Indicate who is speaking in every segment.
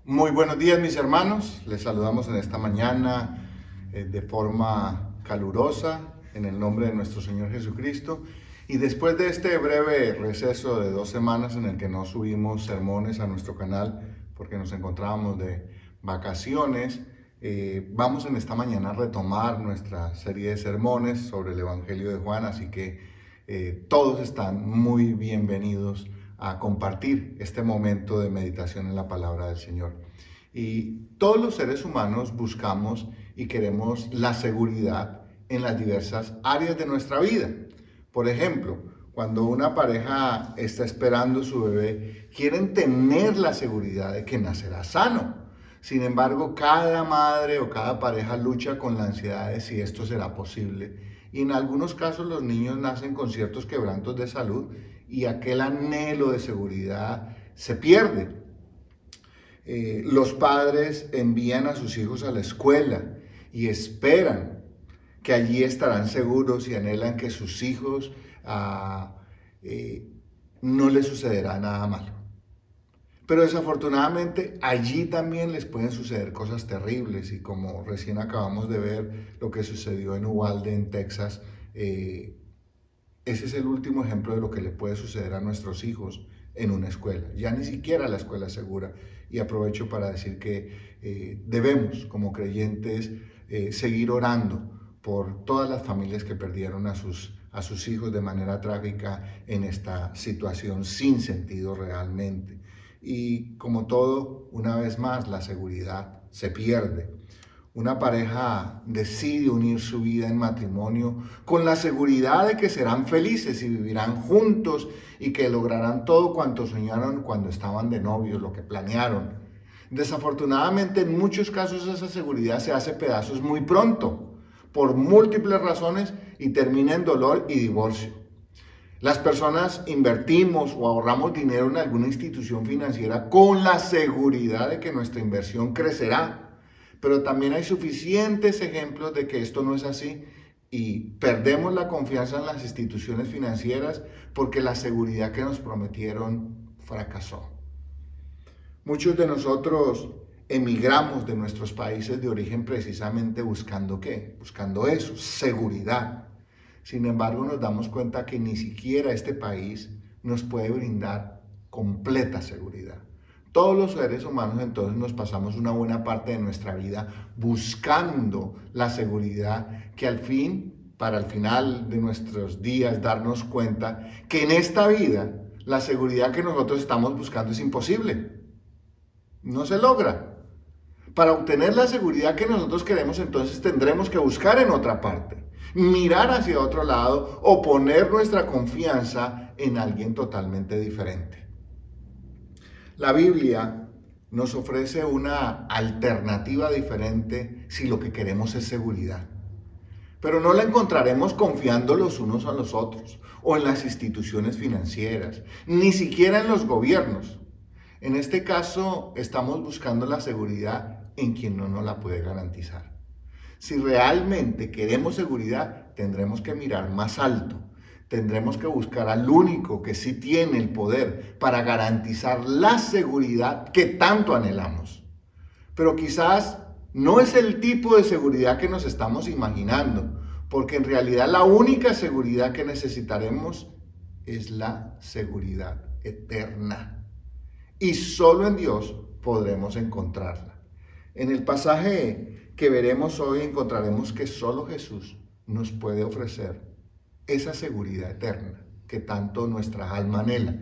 Speaker 1: Muy buenos días, mis hermanos. Les saludamos en esta mañana de forma calurosa en el nombre de nuestro Señor Jesucristo. Y después de este breve receso de 2 semanas en el que no subimos sermones a nuestro canal porque nos encontrábamos de vacaciones, vamos en esta mañana a retomar nuestra serie de sermones sobre el Evangelio de Juan. Así que todos están muy bienvenidos a compartir este momento de meditación en la palabra del Señor. Y todos los seres humanos buscamos y queremos la seguridad en las diversas áreas de nuestra vida. Por ejemplo, cuando una pareja está esperando su bebé, quieren tener la seguridad de que nacerá sano. Sin embargo, cada madre o cada pareja lucha con la ansiedad de si esto será posible. Y en algunos casos los niños nacen con ciertos quebrantos de salud y aquel anhelo de seguridad se pierde. Los padres envían a sus hijos a la escuela y esperan que allí estarán seguros y anhelan que sus hijos no les sucederá nada malo. Pero desafortunadamente allí también les pueden suceder cosas terribles, y como recién acabamos de ver lo que sucedió en Uvalde, en Texas, ese es el último ejemplo de lo que le puede suceder a nuestros hijos en una escuela. Ya ni siquiera la escuela es segura. Y aprovecho para decir que debemos, como creyentes, seguir orando por todas las familias que perdieron a sus hijos de manera trágica en esta situación sin sentido realmente. Y como todo, una vez más, la seguridad se pierde. Una pareja decide unir su vida en matrimonio con la seguridad de que serán felices y vivirán juntos y que lograrán todo cuanto soñaron cuando estaban de novios, lo que planearon. Desafortunadamente, en muchos casos esa seguridad se hace pedazos muy pronto, por múltiples razones, y termina en dolor y divorcio. Las personas invertimos o ahorramos dinero en alguna institución financiera con la seguridad de que nuestra inversión crecerá. Pero también hay suficientes ejemplos de que esto no es así y perdemos la confianza en las instituciones financieras porque la seguridad que nos prometieron fracasó. Muchos de nosotros emigramos de nuestros países de origen precisamente buscando ¿qué? Buscando eso, seguridad. Sin embargo, nos damos cuenta que ni siquiera este país nos puede brindar completa seguridad. Todos los seres humanos entonces nos pasamos una buena parte de nuestra vida buscando la seguridad que para el final de nuestros días, darnos cuenta que en esta vida la seguridad que nosotros estamos buscando es imposible. No se logra. Para obtener la seguridad que nosotros queremos, entonces tendremos que buscar en otra parte, mirar hacia otro lado o poner nuestra confianza en alguien totalmente diferente. La Biblia nos ofrece una alternativa diferente si lo que queremos es seguridad. Pero no la encontraremos confiando los unos a los otros o en las instituciones financieras, ni siquiera en los gobiernos. En este caso, estamos buscando la seguridad en quien no nos la puede garantizar. Si realmente queremos seguridad, tendremos que mirar más alto. Tendremos que buscar al único que sí tiene el poder para garantizar la seguridad que tanto anhelamos. Pero quizás no es el tipo de seguridad que nos estamos imaginando, porque en realidad la única seguridad que necesitaremos es la seguridad eterna. Y solo en Dios podremos encontrarla. En el pasaje que veremos hoy encontraremos que solo Jesús nos puede ofrecer esa seguridad eterna que tanto nuestra alma anhela,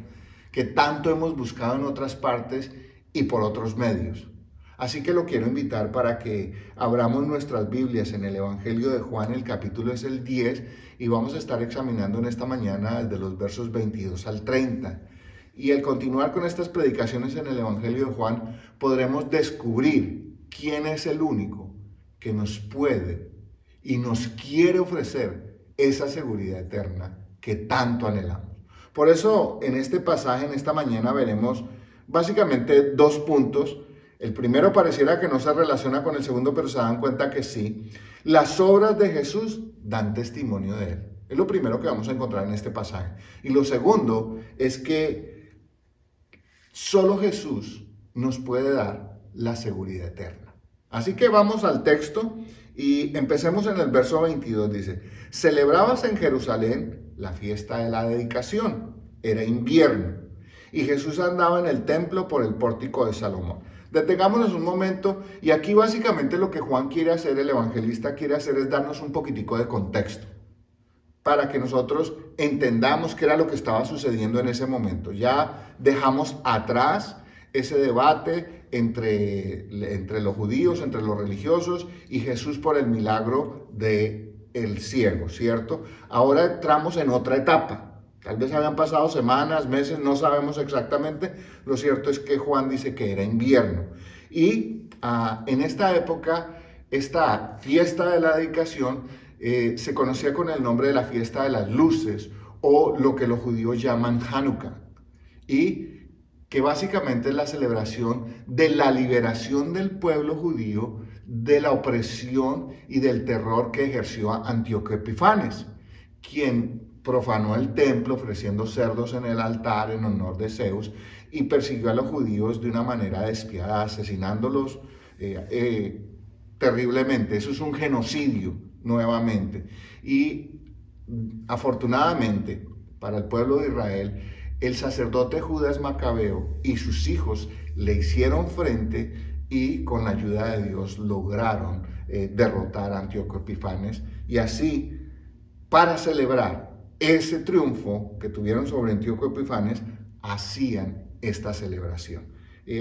Speaker 1: que tanto hemos buscado en otras partes y por otros medios. Así que lo quiero invitar para que abramos nuestras Biblias en el Evangelio de Juan. El capítulo es el 10 y vamos a estar examinando en esta mañana desde los versos 22 al 30. Y al continuar con estas predicaciones en el Evangelio de Juan, podremos descubrir quién es el único que nos puede y nos quiere ofrecer esa seguridad eterna que tanto anhelamos. Por eso, en este pasaje, en esta mañana, veremos básicamente 2 puntos. El primero pareciera que no se relaciona con el segundo, pero se dan cuenta que sí. Las obras de Jesús dan testimonio de él. Es lo primero que vamos a encontrar en este pasaje. Y lo segundo es que solo Jesús nos puede dar la seguridad eterna. Así que vamos al texto y empecemos en el verso 22. Dice, celebrabas en Jerusalén la fiesta de la dedicación. Era invierno y Jesús andaba en el templo por el pórtico de Salomón. Detengámonos un momento y aquí básicamente lo que Juan quiere hacer, el evangelista quiere hacer, es darnos un poquitico de contexto para que nosotros entendamos qué era lo que estaba sucediendo en ese momento. Ya dejamos atrás ese debate entre los judíos, entre los religiosos y Jesús por el milagro del ciego, ¿cierto? Ahora entramos en otra etapa. Tal vez habían pasado semanas, meses, no sabemos exactamente. Lo cierto es que Juan dice que era invierno. Y en esta época, esta fiesta de la dedicación se conocía con el nombre de la fiesta de las luces, o lo que los judíos llaman Hanukkah, y que básicamente es la celebración de la liberación del pueblo judío de la opresión y del terror que ejerció Antíoco Epifanes, quien profanó el templo ofreciendo cerdos en el altar en honor de Zeus y persiguió a los judíos de una manera despiadada, asesinándolos terriblemente. Eso es un genocidio nuevamente. Y afortunadamente para el pueblo de Israel, el sacerdote Judas Macabeo y sus hijos le hicieron frente y con la ayuda de Dios lograron derrotar a Antíoco Epifanes, y así, para celebrar ese triunfo que tuvieron sobre Antíoco Epifanes, hacían esta celebración.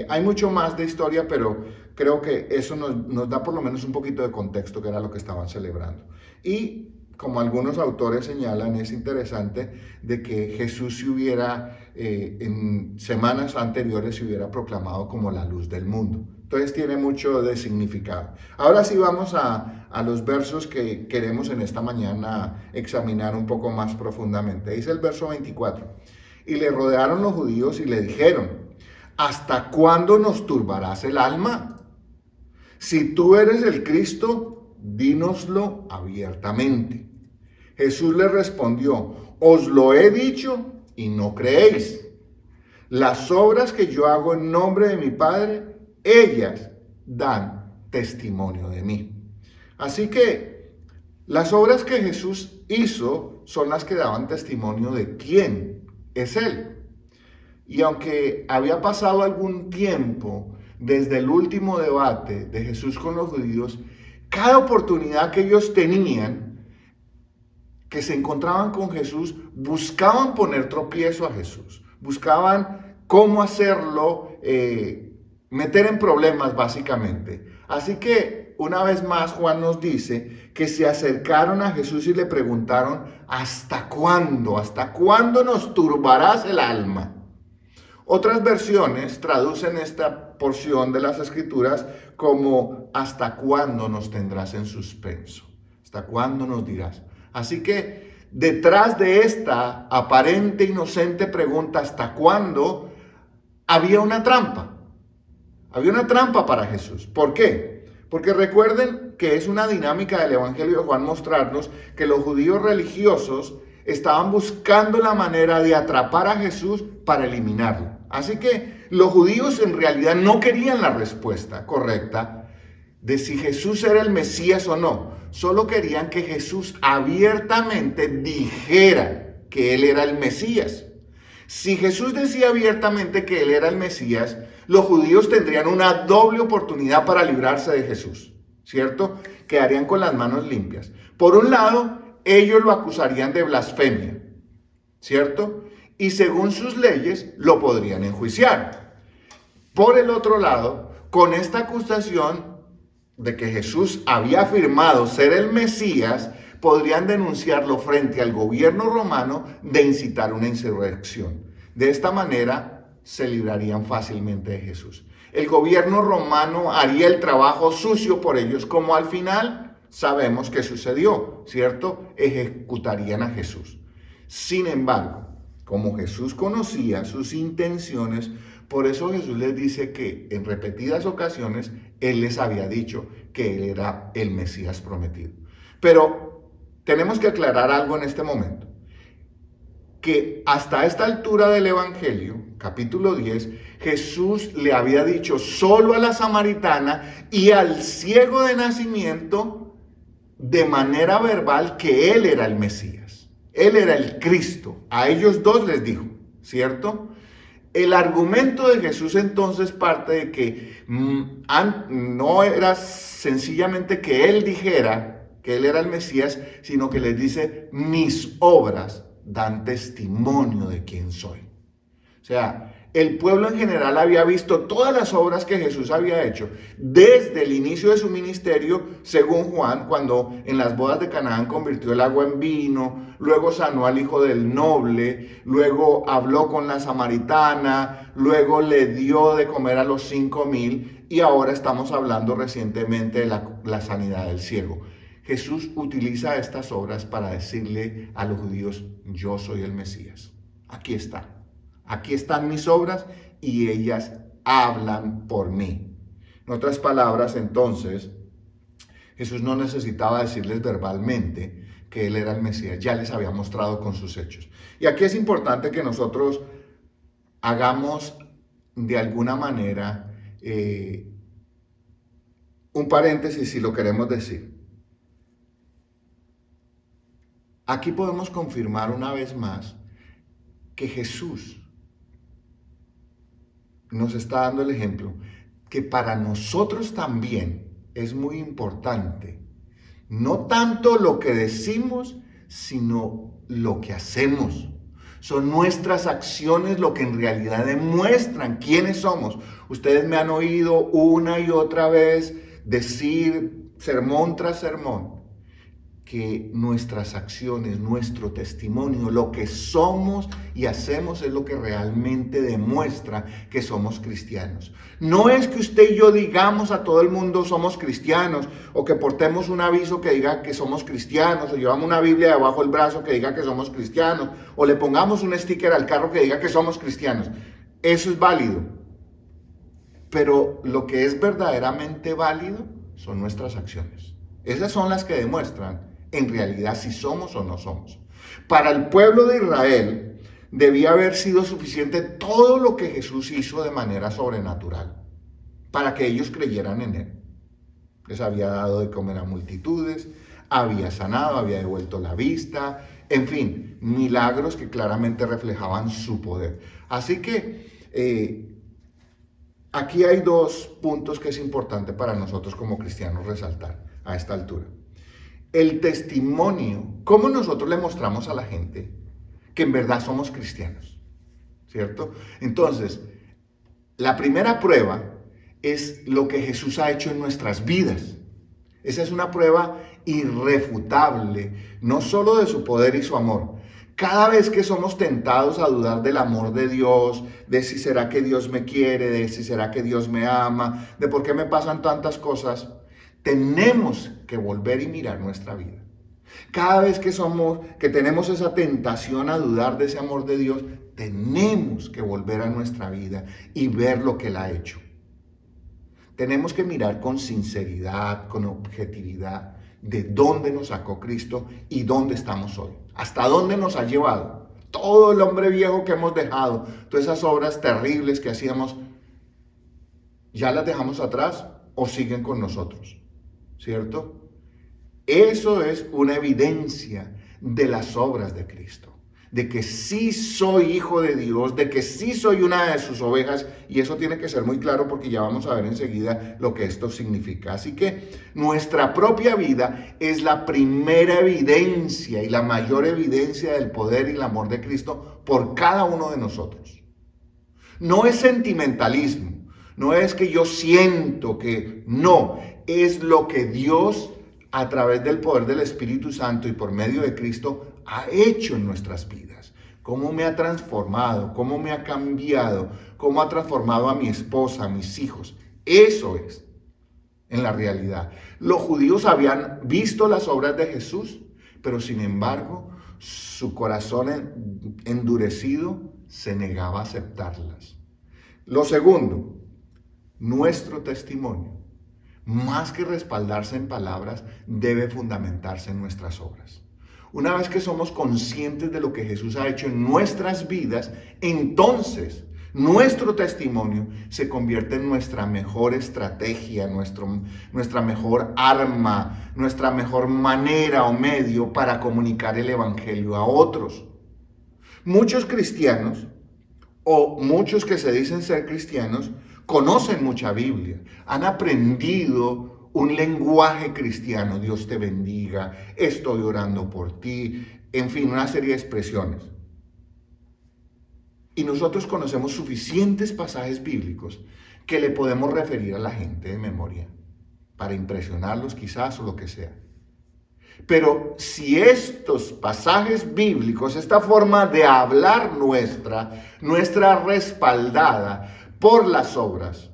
Speaker 1: Hay mucho más de historia, pero creo que eso nos da por lo menos un poquito de contexto, que era lo que estaban celebrando. Y como algunos autores señalan, es interesante de que Jesús se hubiera, en semanas anteriores, se hubiera proclamado como la luz del mundo. Entonces tiene mucho de significado. Ahora sí vamos a los versos que queremos en esta mañana examinar un poco más profundamente. Dice el verso 24, y le rodearon los judíos y le dijeron, ¿hasta cuándo nos turbarás el alma? Si tú eres el Cristo, dínoslo abiertamente. Jesús le respondió, os lo he dicho y no creéis. Las obras que yo hago en nombre de mi Padre, ellas dan testimonio de mí. Así que las obras que Jesús hizo son las que daban testimonio de quién es Él. Y aunque había pasado algún tiempo desde el último debate de Jesús con los judíos, cada oportunidad que ellos tenían, que se encontraban con Jesús, buscaban poner tropiezo a Jesús, buscaban cómo hacerlo, meter en problemas básicamente. Así que una vez más Juan nos dice que se acercaron a Jesús y le preguntaron, ¿hasta cuándo? ¿Hasta cuándo nos turbarás el alma? Otras versiones traducen esta porción de las Escrituras como ¿hasta cuándo nos tendrás en suspenso? ¿Hasta cuándo nos dirás? Así que detrás de esta aparente inocente pregunta, ¿hasta cuándo?, había una trampa. Había una trampa para Jesús. ¿Por qué? Porque recuerden que es una dinámica del Evangelio de Juan mostrarnos que los judíos religiosos estaban buscando la manera de atrapar a Jesús para eliminarlo. Así que los judíos en realidad no querían la respuesta correcta de si Jesús era el Mesías o no. Solo querían que Jesús abiertamente dijera que Él era el Mesías. Si Jesús decía abiertamente que Él era el Mesías, los judíos tendrían una doble oportunidad para librarse de Jesús, ¿cierto? Quedarían con las manos limpias. Por un lado, ellos lo acusarían de blasfemia, ¿cierto? Y según sus leyes, lo podrían enjuiciar. Por el otro lado, con esta acusación de que Jesús había afirmado ser el Mesías, podrían denunciarlo frente al gobierno romano de incitar una insurrección. De esta manera se librarían fácilmente de Jesús. El gobierno romano haría el trabajo sucio por ellos, como al final sabemos que sucedió, ¿cierto? Ejecutarían a Jesús. Sin embargo, como Jesús conocía sus intenciones, por eso Jesús les dice que en repetidas ocasiones Él les había dicho que Él era el Mesías prometido. Pero tenemos que aclarar algo en este momento. que hasta esta altura del Evangelio, capítulo 10, Jesús le había dicho solo a la samaritana y al ciego de nacimiento de manera verbal que él era el Mesías, él era el Cristo. A ellos dos les dijo, ¿cierto? El argumento de Jesús entonces parte de que no era sencillamente que él dijera que él era el Mesías, sino que les dice, mis obras dan testimonio de quién soy. O sea, el pueblo en general había visto todas las obras que Jesús había hecho desde el inicio de su ministerio, según Juan, cuando en las bodas de Canaán convirtió el agua en vino, luego sanó al hijo del noble, luego habló con la samaritana, luego le dio de comer a los 5,000 y ahora estamos hablando recientemente de la sanidad del ciego. Jesús utiliza estas obras para decirle a los judíos, yo soy el Mesías. Aquí están mis obras y ellas hablan por mí. En otras palabras, entonces, Jesús no necesitaba decirles verbalmente que Él era el Mesías, ya les había mostrado con sus hechos. Y aquí es importante que nosotros hagamos de alguna manera un paréntesis si lo queremos decir. Aquí podemos confirmar una vez más que Jesús nos está dando el ejemplo que para nosotros también es muy importante, no tanto lo que decimos, sino lo que hacemos. Son nuestras acciones lo que en realidad demuestran quiénes somos. Ustedes me han oído una y otra vez decir, sermón tras sermón, que nuestras acciones, nuestro testimonio, lo que somos y hacemos es lo que realmente demuestra que somos cristianos. No es que usted y yo digamos a todo el mundo somos cristianos, o que portemos un aviso que diga que somos cristianos, o llevamos una Biblia debajo del brazo que diga que somos cristianos, o le pongamos un sticker al carro que diga que somos cristianos. Eso es válido. Pero lo que es verdaderamente válido son nuestras acciones. Esas son las que demuestran en realidad si somos o no somos. Para el pueblo de Israel debía haber sido suficiente todo lo que Jesús hizo de manera sobrenatural para que ellos creyeran en Él. Les había dado de comer a multitudes, había sanado, había devuelto la vista, en fin, milagros que claramente reflejaban su poder. Así que aquí hay dos puntos que es importante para nosotros como cristianos resaltar a esta altura. El testimonio, cómo nosotros le mostramos a la gente que en verdad somos cristianos, ¿cierto? Entonces, la primera prueba es lo que Jesús ha hecho en nuestras vidas. Esa es una prueba irrefutable, no solo de su poder y su amor. Cada vez que somos tentados a dudar del amor de Dios, de si será que Dios me quiere, de si será que Dios me ama, de por qué me pasan tantas cosas, tenemos que volver y mirar nuestra vida. Cada vez que tenemos esa tentación a dudar de ese amor de Dios, tenemos que volver a nuestra vida y ver lo que Él ha hecho. Tenemos que mirar con sinceridad, con objetividad, de dónde nos sacó Cristo y dónde estamos hoy. Hasta dónde nos ha llevado. Todo el hombre viejo que hemos dejado, todas esas obras terribles que hacíamos, ¿ya las dejamos atrás o siguen con nosotros? ¿Cierto? Eso es una evidencia de las obras de Cristo, de que sí soy hijo de Dios, de que sí soy una de sus ovejas, y eso tiene que ser muy claro porque ya vamos a ver enseguida lo que esto significa. Así que nuestra propia vida es la primera evidencia y la mayor evidencia del poder y el amor de Cristo por cada uno de nosotros. No es sentimentalismo, no es que yo siento que, no, es lo que Dios a través del poder del Espíritu Santo y por medio de Cristo ha hecho en nuestras vidas. Cómo me ha transformado, cómo me ha cambiado, cómo ha transformado a mi esposa, a mis hijos. Eso es en la realidad. Los judíos habían visto las obras de Jesús, pero sin embargo su corazón endurecido se negaba a aceptarlas. Lo segundo, nuestro testimonio, más que respaldarse en palabras, debe fundamentarse en nuestras obras. Una vez que somos conscientes de lo que Jesús ha hecho en nuestras vidas, entonces nuestro testimonio se convierte en nuestra mejor estrategia, nuestra mejor arma, nuestra mejor manera o medio para comunicar el Evangelio a otros. Muchos cristianos o muchos que se dicen ser cristianos conocen mucha Biblia, han aprendido un lenguaje cristiano, Dios te bendiga, estoy orando por ti, en fin, una serie de expresiones. Y nosotros conocemos suficientes pasajes bíblicos que le podemos referir a la gente de memoria, para impresionarlos quizás o lo que sea. Pero si estos pasajes bíblicos, esta forma de hablar nuestra respaldada por las obras,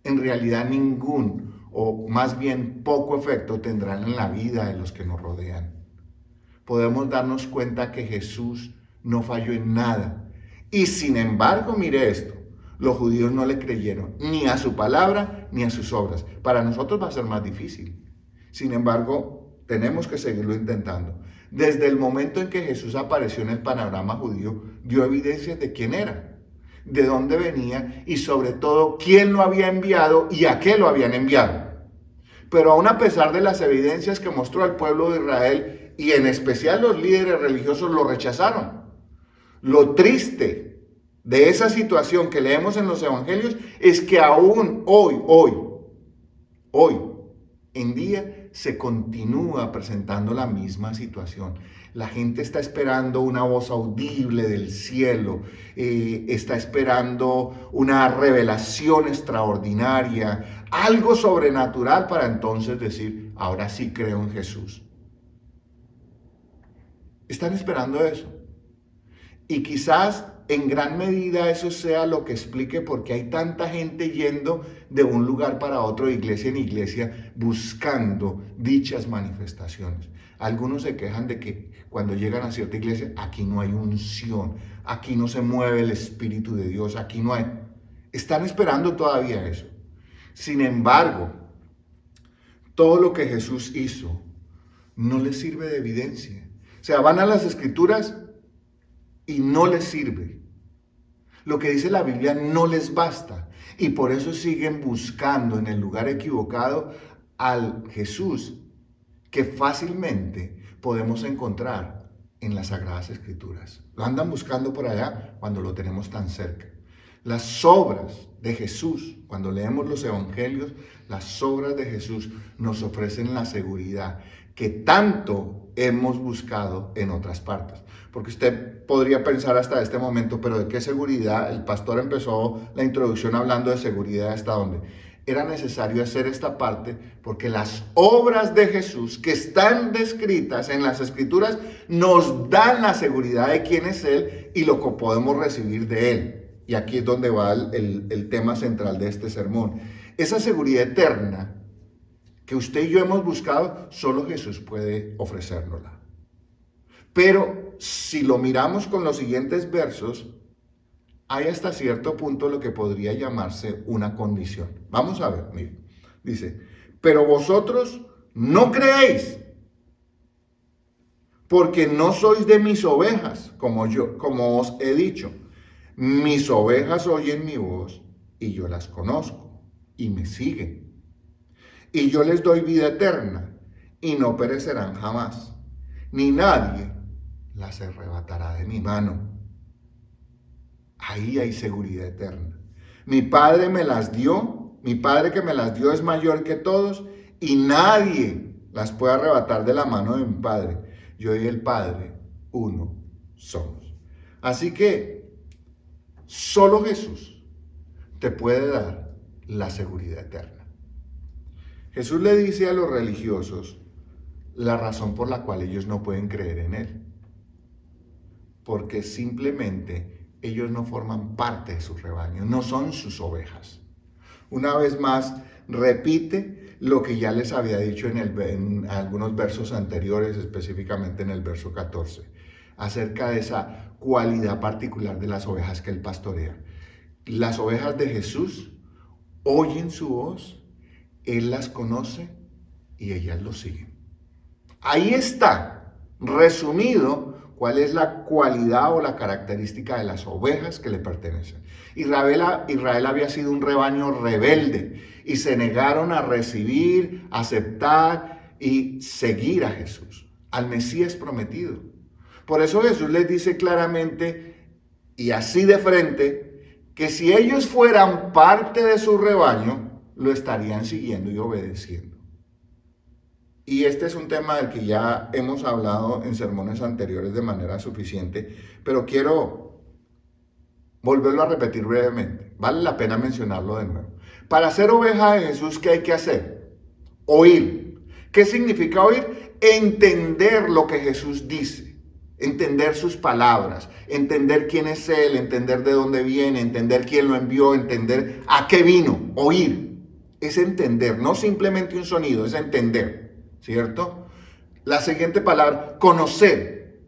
Speaker 1: en realidad ningún o más bien poco efecto tendrán en la vida de los que nos rodean. Podemos darnos cuenta que Jesús no falló en nada. Y sin embargo, mire esto, los judíos no le creyeron ni a su palabra ni a sus obras. Para nosotros va a ser más difícil. Sin embargo, tenemos que seguirlo intentando. Desde el momento en que Jesús apareció en el panorama judío, dio evidencias de quién era, de dónde venía y sobre todo quién lo había enviado y a qué lo habían enviado. Pero aún a pesar de las evidencias que mostró al pueblo de Israel y en especial los líderes religiosos lo rechazaron. Lo triste de esa situación que leemos en los evangelios es que aún hoy en día se continúa presentando la misma situación. La gente está esperando una voz audible del cielo, está esperando una revelación extraordinaria, algo sobrenatural para entonces decir, ahora sí creo en Jesús. Están esperando eso. Y quizás en gran medida eso sea lo que explique por qué hay tanta gente yendo de un lugar para otro, iglesia en iglesia, buscando dichas manifestaciones. Algunos se quejan de que cuando llegan a cierta iglesia, aquí no hay unción, aquí no se mueve el Espíritu de Dios, aquí no hay. Están esperando todavía eso. Sin embargo, todo lo que Jesús hizo no les sirve de evidencia. O sea, van a las Escrituras y no les sirve. Lo que dice la Biblia no les basta. Y por eso siguen buscando en el lugar equivocado al Jesús que fácilmente podemos encontrar en las Sagradas Escrituras. Lo andan buscando por allá cuando lo tenemos tan cerca. Las obras de Jesús, cuando leemos los evangelios, las obras de Jesús nos ofrecen la seguridad que tanto hemos buscado en otras partes. Porque usted podría pensar hasta este momento, pero ¿de qué seguridad? El pastor empezó la introducción hablando de seguridad, ¿hasta dónde? Era necesario hacer esta parte porque las obras de Jesús que están descritas en las Escrituras nos dan la seguridad de quién es Él y lo que podemos recibir de Él. Y aquí es donde va el tema central de este sermón. Esa seguridad eterna que usted y yo hemos buscado, solo Jesús puede ofrecérnosla. Pero si lo miramos con los siguientes versos, hay hasta cierto punto lo que podría llamarse una condición. Vamos a ver, miren. Dice, pero vosotros no creéis, porque no sois de mis ovejas, como os he dicho. Mis ovejas oyen mi voz y yo las conozco y me siguen. Y yo les doy vida eterna y no perecerán jamás, ni nadie las arrebatará de mi mano. Ahí hay seguridad eterna. Mi Padre me las dio, mi Padre que me las dio es mayor que todos y nadie las puede arrebatar de la mano de mi Padre. Yo y el Padre, uno somos. Así que solo Jesús te puede dar la seguridad eterna. Jesús le dice a los religiosos la razón por la cual ellos no pueden creer en Él. Porque simplemente ellos no forman parte de su rebaño, no son sus ovejas. Una vez más, repite lo que ya les había dicho en algunos versos anteriores, específicamente en el verso 14, acerca de esa cualidad particular de las ovejas que Él pastorea. Las ovejas de Jesús oyen su voz, Él las conoce y ellas lo siguen. Ahí está Resumido, ¿cuál es la cualidad o la característica de las ovejas que le pertenecen? Israel había sido un rebaño rebelde y se negaron a recibir, aceptar y seguir a Jesús, al Mesías prometido. Por eso Jesús les dice claramente y así de frente que si ellos fueran parte de su rebaño, lo estarían siguiendo y obedeciendo. Y este es un tema del que ya hemos hablado en sermones anteriores de manera suficiente, pero quiero volverlo a repetir brevemente. Vale la pena mencionarlo de nuevo. Para ser oveja de Jesús, ¿qué hay que hacer? Oír. ¿Qué significa oír? Entender lo que Jesús dice, entender sus palabras, entender quién es Él, entender de dónde viene, entender quién lo envió, entender a qué vino. Oír es entender, no simplemente un sonido, es entender. ¿Cierto? La siguiente palabra, conocer.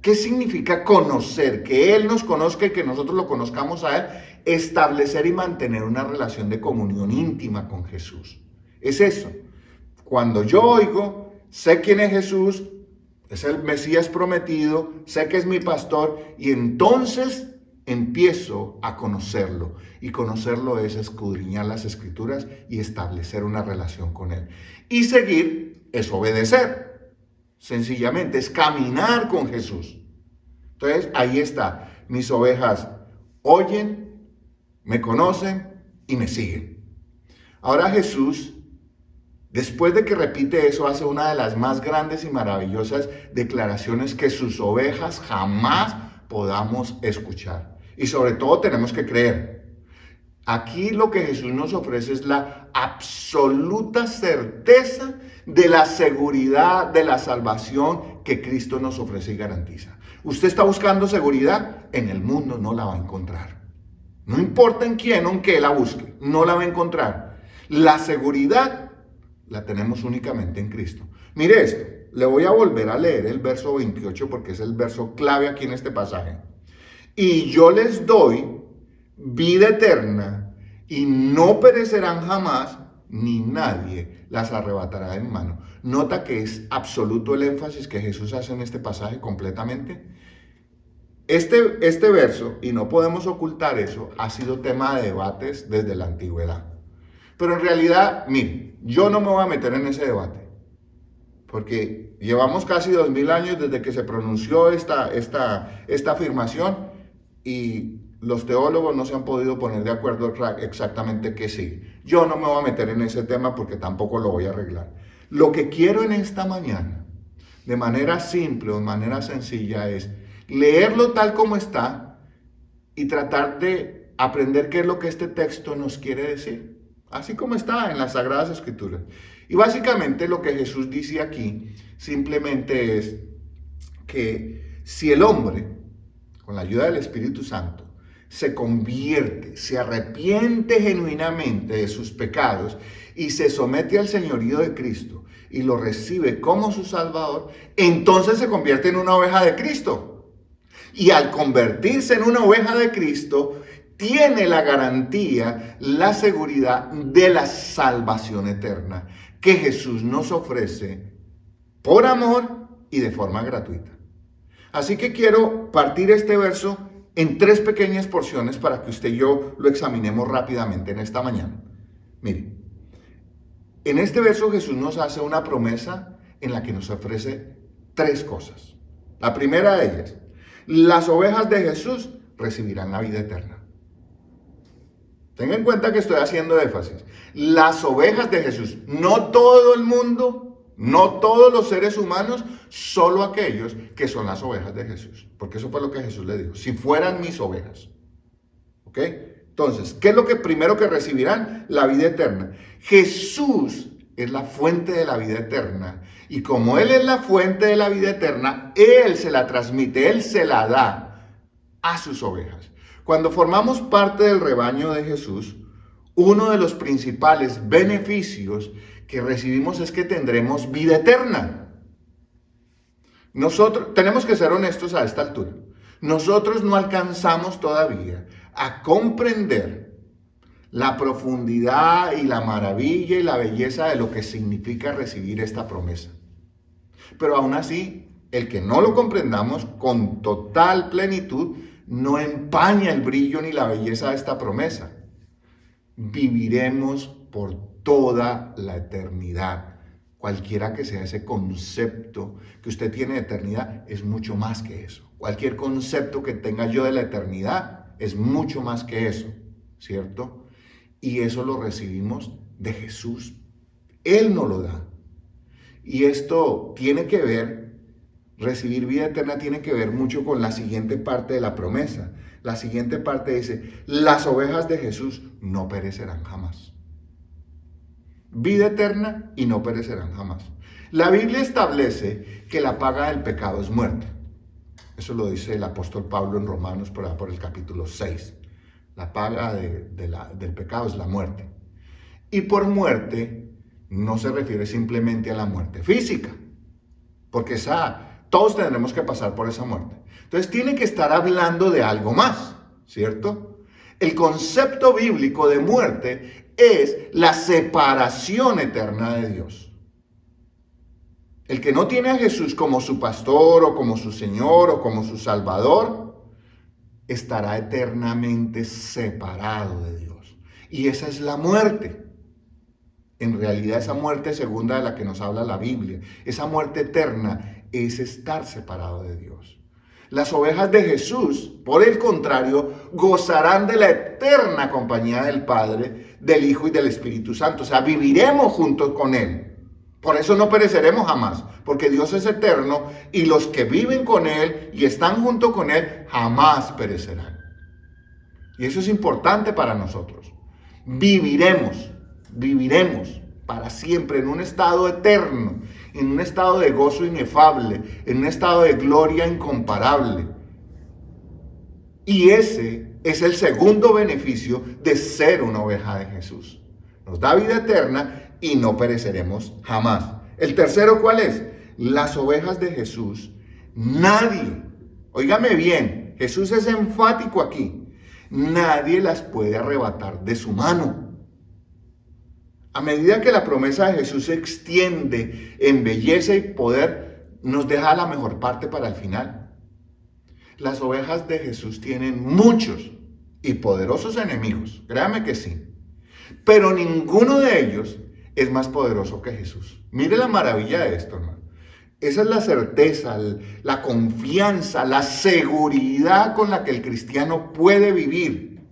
Speaker 1: ¿Qué significa conocer? Que Él nos conozca y que nosotros lo conozcamos a Él. Establecer y mantener una relación de comunión íntima con Jesús. Es eso. Cuando yo oigo, sé quién es Jesús, es el Mesías prometido, sé que es mi pastor y entonces empiezo a conocerlo. Y conocerlo es escudriñar las Escrituras y establecer una relación con Él. Y seguir es obedecer. Sencillamente es caminar con Jesús. Entonces ahí está. Mis ovejas oyen, me conocen y me siguen. Ahora Jesús, después de que repite eso, hace una de las más grandes y maravillosas declaraciones que sus ovejas jamás podamos escuchar. Y sobre todo tenemos que creer. Aquí lo que Jesús nos ofrece es la absoluta certeza de la seguridad de la salvación que Cristo nos ofrece y garantiza. Usted está buscando seguridad, en el mundo no la va a encontrar. No importa en quién o en qué la busque, no la va a encontrar. La seguridad la tenemos únicamente en Cristo. Mire esto, le voy a volver a leer el verso 28 porque es el verso clave aquí en este pasaje. Y yo les doy vida eterna y no perecerán jamás, ni nadie las arrebatará de mi mano. Nota que es absoluto el énfasis que Jesús hace en este pasaje completamente. Este verso, y no podemos ocultar eso, ha sido tema de debates desde la antigüedad. Pero en realidad, mire, yo no me voy a meter en ese debate, porque llevamos casi 2000 años desde que se pronunció esta afirmación y los teólogos no se han podido poner de acuerdo exactamente qué sigue. Yo no me voy a meter en ese tema porque tampoco lo voy a arreglar. Lo que quiero en esta mañana, de manera simple o de manera sencilla, es leerlo tal como está y tratar de aprender qué es lo que este texto nos quiere decir, así como está en las Sagradas Escrituras. Y básicamente lo que Jesús dice aquí simplemente es que si el hombre, con la ayuda del Espíritu Santo, se convierte, se arrepiente genuinamente de sus pecados y se somete al señorío de Cristo y lo recibe como su Salvador, entonces se convierte en una oveja de Cristo. Y al convertirse en una oveja de Cristo, tiene la garantía, la seguridad de la salvación eterna que Jesús nos ofrece por amor y de forma gratuita. Así que quiero partir este verso en 3 pequeñas porciones para que usted y yo lo examinemos rápidamente en esta mañana. Mire, en este verso Jesús nos hace una promesa en la que nos ofrece 3 cosas. La primera de ellas, las ovejas de Jesús recibirán la vida eterna. Tenga en cuenta que estoy haciendo énfasis. Las ovejas de Jesús, no todo el mundo, no todos los seres humanos, solo aquellos que son las ovejas de Jesús. Porque eso fue lo que Jesús le dijo. Si fueran mis ovejas. ¿Ok? Entonces, ¿qué es lo que primero que recibirán? La vida eterna. Jesús es la fuente de la vida eterna. Y como Él es la fuente de la vida eterna, Él se la transmite, Él se la da a sus ovejas. Cuando formamos parte del rebaño de Jesús, uno de los principales beneficios que recibimos es que tendremos vida eterna. Nosotros tenemos que ser honestos a esta altura. Nosotros no alcanzamos todavía a comprender la profundidad y la maravilla y la belleza de lo que significa recibir esta promesa. Pero aún así, el que no lo comprendamos con total plenitud, no empaña el brillo ni la belleza de esta promesa. Viviremos por toda la eternidad. Cualquiera que sea ese concepto que usted tiene de eternidad, es mucho más que eso. Cualquier concepto que tenga yo de la eternidad es mucho más que eso, ¿cierto? Y eso lo recibimos de Jesús. Él nos lo da. Y esto tiene que ver, recibir vida eterna tiene que ver mucho con la siguiente parte de la promesa. La siguiente parte dice, las ovejas de Jesús no perecerán jamás. Vida eterna y no perecerán jamás. La Biblia establece que la paga del pecado es muerte. Eso lo dice el apóstol Pablo en Romanos por el capítulo 6. La paga del pecado es la muerte. Y por muerte no se refiere simplemente a la muerte física, porque todos tendremos que pasar por esa muerte. Entonces tiene que estar hablando de algo más, ¿cierto? El concepto bíblico de muerte es la separación eterna de Dios. El que no tiene a Jesús como su pastor o como su Señor o como su Salvador, estará eternamente separado de Dios. Y esa es la muerte. En realidad esa muerte segunda de la que nos habla la Biblia, esa muerte eterna es estar separado de Dios. Las ovejas de Jesús, por el contrario, gozarán de la eterna compañía del Padre, del Hijo y del Espíritu Santo. O sea, viviremos juntos con Él. Por eso no pereceremos jamás, porque Dios es eterno y los que viven con Él y están junto con Él jamás perecerán. Y eso es importante para nosotros. Viviremos para siempre en un estado eterno, en un estado de gozo inefable, en un estado de gloria incomparable. Y ese es el segundo beneficio de ser una oveja de Jesús. Nos da vida eterna y no pereceremos jamás. El tercero, ¿cuál es? Las ovejas de Jesús, nadie, óigame bien, Jesús es enfático aquí, nadie las puede arrebatar de su mano. A medida que la promesa de Jesús se extiende en belleza y poder, nos deja la mejor parte para el final. Las ovejas de Jesús tienen muchos y poderosos enemigos, créame que sí, pero ninguno de ellos es más poderoso que Jesús. Mire la maravilla de esto, hermano. Esa es la certeza, la confianza, la seguridad con la que el cristiano puede vivir.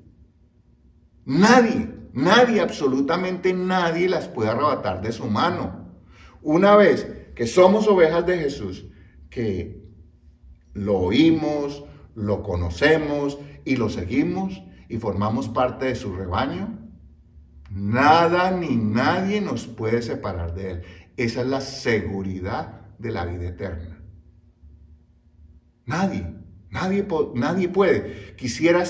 Speaker 1: Nadie, absolutamente nadie las puede arrebatar de su mano. Una vez que somos ovejas de Jesús, que lo oímos, lo conocemos y lo seguimos y formamos parte de su rebaño, nada ni nadie nos puede separar de Él. Esa es la seguridad de la vida eterna. Nadie puede. Quisiera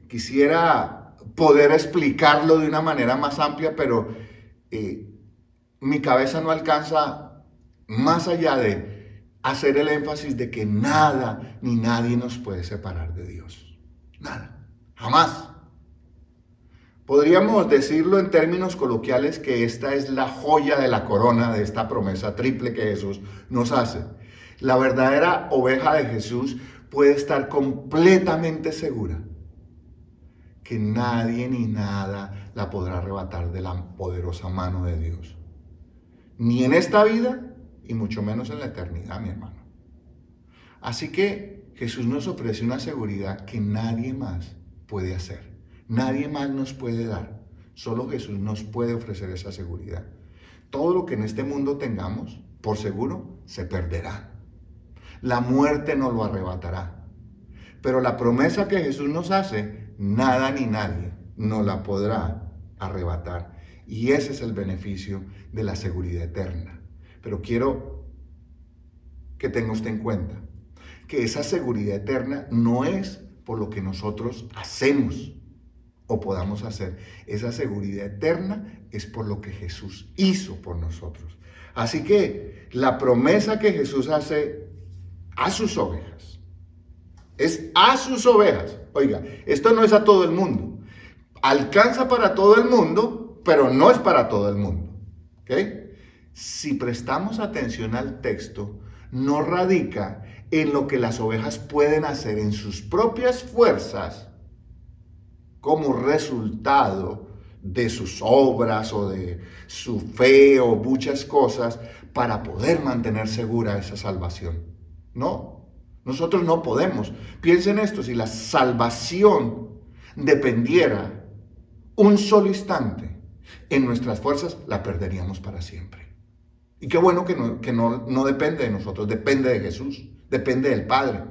Speaker 1: quisiera poder explicarlo de una manera más amplia, pero mi cabeza no alcanza más allá de hacer el énfasis de que nada ni nadie nos puede separar de Dios. Nada, jamás. Podríamos decirlo en términos coloquiales que esta es la joya de la corona de esta promesa triple que Jesús nos hace. La verdadera oveja de Jesús puede estar completamente segura que nadie ni nada la podrá arrebatar de la poderosa mano de Dios. Ni en esta vida y mucho menos en la eternidad, mi hermano. Así que Jesús nos ofrece una seguridad que nadie más puede hacer. Nadie más nos puede dar. Solo Jesús nos puede ofrecer esa seguridad. Todo lo que en este mundo tengamos, por seguro, se perderá. La muerte nos lo arrebatará. Pero la promesa que Jesús nos hace, nada ni nadie nos la podrá arrebatar. Y ese es el beneficio de la seguridad eterna. Pero quiero que tenga usted en cuenta que esa seguridad eterna no es por lo que nosotros hacemos o podamos hacer. Esa seguridad eterna es por lo que Jesús hizo por nosotros. Así que la promesa que Jesús hace a sus ovejas es a sus ovejas. Oiga, esto no es a todo el mundo. Alcanza para todo el mundo, pero no es para todo el mundo. ¿Ok? si prestamos atención al texto, no radica en lo que las ovejas pueden hacer en sus propias fuerzas como resultado de sus obras o de su fe o muchas cosas para poder mantener segura esa salvación. No, nosotros no podemos. Piensen esto, si la salvación dependiera un solo instante en nuestras fuerzas, la perderíamos para siempre. Y qué bueno que no depende de nosotros, depende de Jesús, depende del Padre.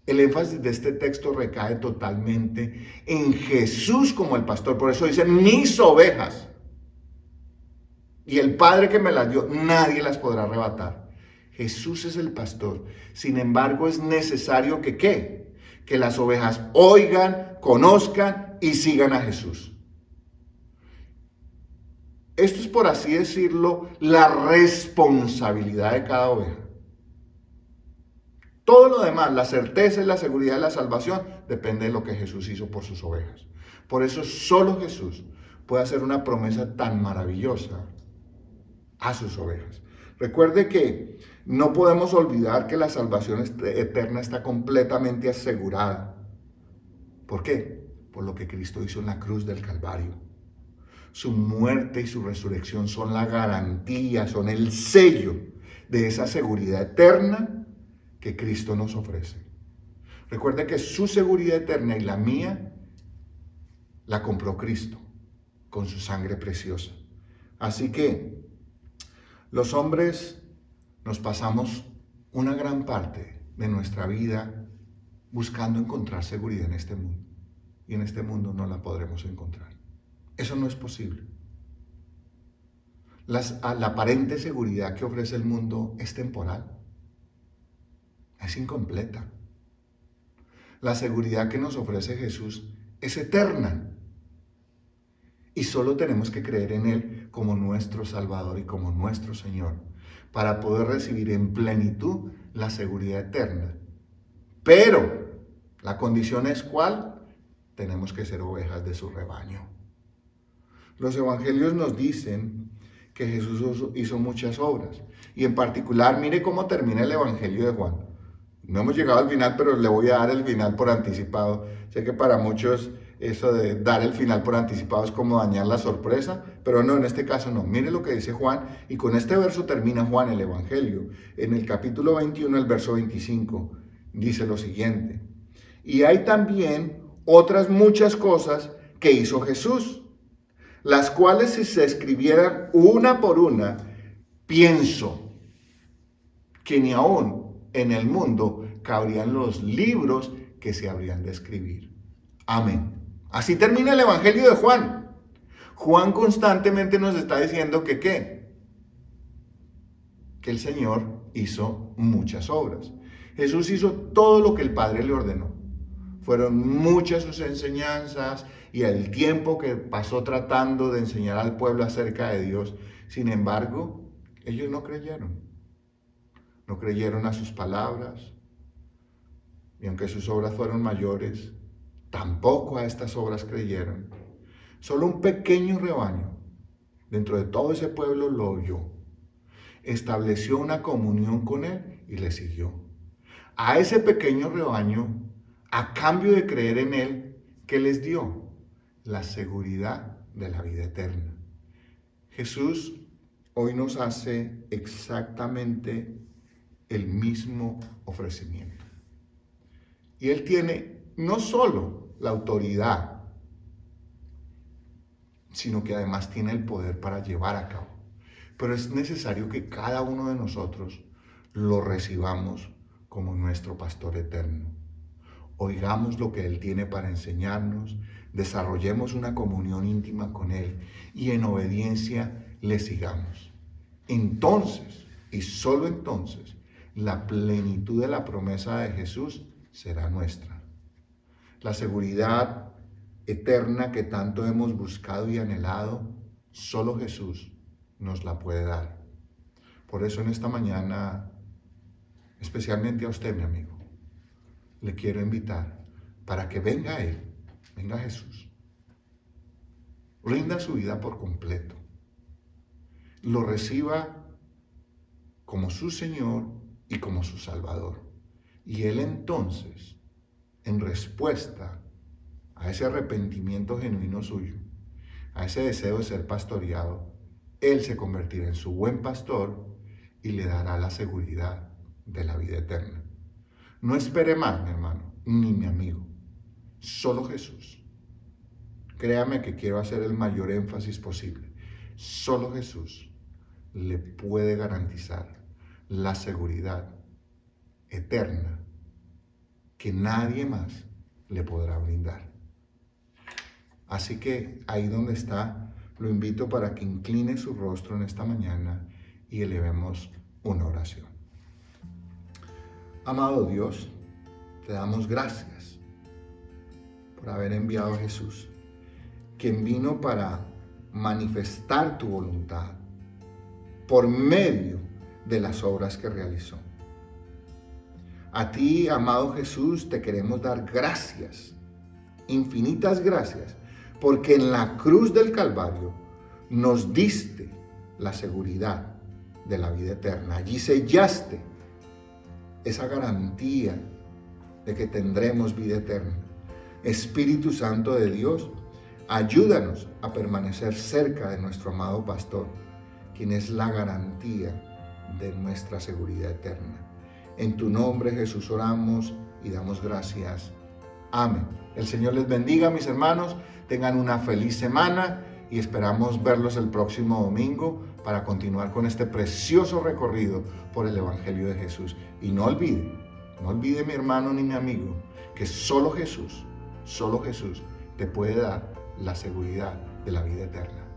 Speaker 1: El énfasis de este texto recae totalmente en Jesús como el pastor. Por eso dice, mis ovejas. Y el Padre que me las dio, nadie las podrá arrebatar. Jesús es el pastor. Sin embargo, es necesario que ¿qué? Que las ovejas oigan, conozcan y sigan a Jesús. Esto es, por así decirlo, la responsabilidad de cada oveja. Todo lo demás, la certeza y la seguridad de la salvación, depende de lo que Jesús hizo por sus ovejas. Por eso solo Jesús puede hacer una promesa tan maravillosa a sus ovejas. Recuerde que no podemos olvidar que la salvación eterna está completamente asegurada. ¿Por qué? Por lo que Cristo hizo en la cruz del Calvario. Su muerte y su resurrección son la garantía, son el sello de esa seguridad eterna que Cristo nos ofrece. Recuerde que su seguridad eterna y la mía la compró Cristo con su sangre preciosa. Así que los hombres nos pasamos una gran parte de nuestra vida buscando encontrar seguridad en este mundo. Y en este mundo no la podremos encontrar. Eso no es posible. La aparente seguridad que ofrece el mundo es temporal. Es incompleta. La seguridad que nos ofrece Jesús es eterna. Y solo tenemos que creer en Él como nuestro Salvador y como nuestro Señor para poder recibir en plenitud la seguridad eterna. Pero la condición es ¿cuál? Tenemos que ser ovejas de su rebaño. Los evangelios nos dicen que Jesús hizo muchas obras. Y en particular, mire cómo termina el evangelio de Juan. No hemos llegado al final, pero le voy a dar el final por anticipado. Sé que para muchos eso de dar el final por anticipado es como dañar la sorpresa, pero no, en este caso no. Mire lo que dice Juan, y con este verso termina Juan el evangelio. En el capítulo 21, el verso 25, dice lo siguiente. Y hay también otras muchas cosas que hizo Jesús, las cuales si se escribieran una por una, pienso que ni aún en el mundo cabrían los libros que se habrían de escribir. Amén. Así termina el Evangelio de Juan. Juan constantemente nos está diciendo que ¿qué? Que el Señor hizo muchas obras. Jesús hizo todo lo que el Padre le ordenó. Fueron muchas sus enseñanzas y el tiempo que pasó tratando de enseñar al pueblo acerca de Dios. Sin embargo, ellos no creyeron. No creyeron a sus palabras. Y aunque sus obras fueron mayores, tampoco a estas obras creyeron. Solo un pequeño rebaño dentro de todo ese pueblo lo oyó. Estableció una comunión con él y le siguió. A ese pequeño rebaño, a cambio de creer en él, ¿qué les dio? La seguridad de la vida eterna. Jesús hoy nos hace exactamente el mismo ofrecimiento. Y Él tiene no solo la autoridad, sino que además tiene el poder para llevar a cabo. Pero es necesario que cada uno de nosotros lo recibamos como nuestro pastor eterno. Oigamos lo que Él tiene para enseñarnos, desarrollemos una comunión íntima con Él y en obediencia le sigamos. Entonces, y solo entonces, la plenitud de la promesa de Jesús será nuestra. La seguridad eterna que tanto hemos buscado y anhelado, solo Jesús nos la puede dar. Por eso en esta mañana, especialmente a usted, mi amigo, le quiero invitar para que venga Él, venga Jesús. Rinda su vida por completo. lo reciba como su Señor y como su Salvador. Y Él entonces, en respuesta a ese arrepentimiento genuino suyo, a ese deseo de ser pastoreado, Él se convertirá en su buen pastor y le dará la seguridad de la vida eterna. No espere más, mi hermano, ni mi amigo. Solo Jesús. Créame que quiero hacer el mayor énfasis posible. Solo Jesús le puede garantizar la seguridad eterna que nadie más le podrá brindar. Así que ahí donde está, lo invito para que incline su rostro en esta mañana y elevemos una oración. Amado Dios, te damos gracias por haber enviado a Jesús, quien vino para manifestar tu voluntad por medio de las obras que realizó. A ti, amado Jesús, te queremos dar gracias, infinitas gracias, porque en la cruz del Calvario nos diste la seguridad de la vida eterna. Allí sellaste esa garantía de que tendremos vida eterna. Espíritu Santo de Dios, ayúdanos a permanecer cerca de nuestro amado pastor, quien es la garantía de nuestra seguridad eterna. En tu nombre, Jesús, oramos y damos gracias. Amén. El Señor les bendiga, mis hermanos. Tengan una feliz semana y esperamos verlos el próximo domingo para continuar con este precioso recorrido por el Evangelio de Jesús. Y no olvide mi hermano ni mi amigo, que solo Jesús te puede dar la seguridad de la vida eterna.